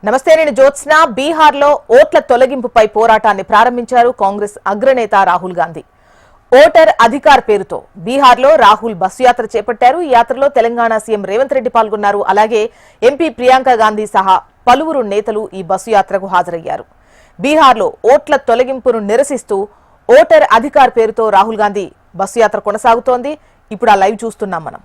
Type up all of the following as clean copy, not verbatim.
నమస్తే, నేను జ్యోత్స్న. బీహార్లో ఓట్ల తొలగింపుపై పోరాటాన్ని ప్రారంభించారు కాంగ్రెస్ అగ్రనేత రాహుల్ గాంధీ. ఓటర్ అధికార్ పేరుతో బీహార్లో రాహుల్ బస్సు యాత్ర చేపట్టారు. ఈ యాత్రలో తెలంగాణ సీఎం రేవంత్ రెడ్డి పాల్గొన్నారు. అలాగే ఎంపీ ప్రియాంక గాంధీ సహా పలువురు నేతలు ఈ బస్సు యాత్రకు హాజరయ్యారు. బీహార్లో ఓట్ల తొలగింపును నిరసిస్తూ ఓటర్ అధికార్ పేరుతో రాహుల్ గాంధీ బస్సు యాత్ర కొనసాగుతోంది. ఇప్పుడు ఆ లైవ్ చూస్తున్నాం మనం.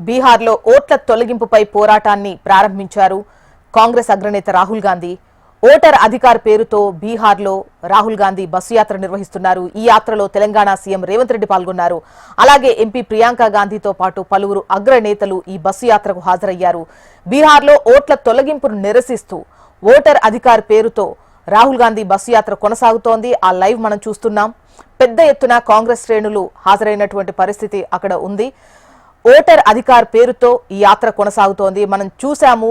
బీహార్లో ఓట్ల తొలగింపుపై పోరాటాన్ని ప్రారంభించారు కాంగ్రెస్ అగ్రనేత రాహుల్ గాంధీ. ఓటర్ అధికార్ పేరుతో బీహార్లో రాహుల్ గాంధీ బస్సు యాత్ర నిర్వహిస్తున్నారు. ఈ యాత్రలో తెలంగాణ సీఎం రేవంత్ రెడ్డి పాల్గొన్నారు. అలాగే ఎంపీ ప్రియాంక గాంధీతో పాటు పలువురు అగ్రనేతలు ఈ బస్సు యాత్రకు హాజరయ్యారు. బీహార్లో ఓట్ల తొలగింపును నిరసిస్తూ ఓటర్ అధికార్ పేరుతో రాహుల్ గాంధీ బస్సు యాత్ర కొనసాగుతోంది. ఆ లైవ్ మనం చూస్తున్నాం. పెద్ద ఎత్తున కాంగ్రెస్ శ్రేణులు హాజరైనటువంటి పరిస్థితి అక్కడ ఉంది. ఓటర్ అధికార్ పేరుతో ఈ యాత్ర కొనసాగుతోంది. మనం చూసాము,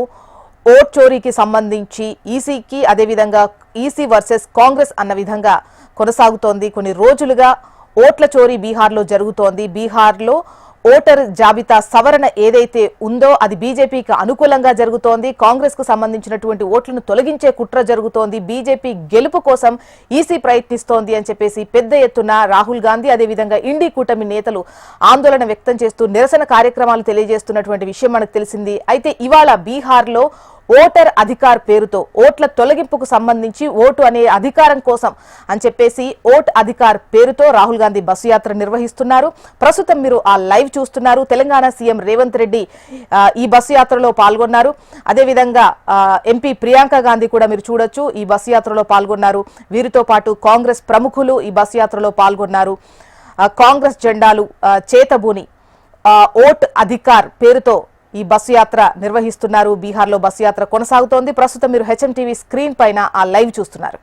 ఓట్ చోరీకి సంబంధించి ఈసీకి, అదేవిధంగా ఈసీ వర్సెస్ కాంగ్రెస్ అన్న విధంగా కొనసాగుతోంది. కొన్ని రోజులుగా ఓట్ల చోరీ బీహార్లో జరుగుతోంది. బీహార్లో ఓటర్ జాబితా సవరణ ఏదైతే ఉందో అది బీజేపీకి అనుకూలంగా జరుగుతోంది. కాంగ్రెస్ కు సంబంధించినటువంటి ఓట్లను తొలగించే కుట్ర జరుగుతోంది. బీజేపీ గెలుపు కోసం ఈసీ ప్రయత్నిస్తోంది అని చెప్పేసి పెద్ద ఎత్తున రాహుల్ గాంధీ, అదేవిధంగా ఇండీ కూటమి నేతలు ఆందోళన వ్యక్తం చేస్తూ నిరసన కార్యక్రమాలు తెలియజేస్తున్నటువంటి విషయం మనకు తెలిసింది. అయితే ఇవాళ బీహార్లో ఓటర్ అధికార్ పేరుతో ఓట్ల తొలగింపుకు సంబంధించి ఓటు అనే అధికారం కోసం అని చెప్పేసి ఓట్ అధికార్ పేరుతో రాహుల్ గాంధీ బస్సు యాత్ర నిర్వహిస్తున్నారు. ప్రస్తుతం మీరు ఆ లైవ్ చూస్తున్నారు. తెలంగాణ సీఎం రేవంత్ రెడ్డి ఈ బస్సు యాత్రలో పాల్గొన్నారు. అదేవిధంగా ఎంపీ ప్రియాంక గాంధీ కూడా మీరు చూడొచ్చు, ఈ బస్సు యాత్రలో పాల్గొన్నారు. వీరితో పాటు కాంగ్రెస్ ప్రముఖులు ఈ బస్సు యాత్రలో పాల్గొన్నారు. కాంగ్రెస్ జెండాలు చేతబూని ఓట్ అధికార్ పేరుతో ఈ బస్సు యాత్ర నిర్వహిస్తున్నారు. బీహార్లో బస్సు యాత్ర కొనసాగుతోంది. ప్రస్తుతం మీరు హెచ్ఎం టీవీ స్క్రీన్ పైన ఆ లైవ్ చూస్తున్నారు.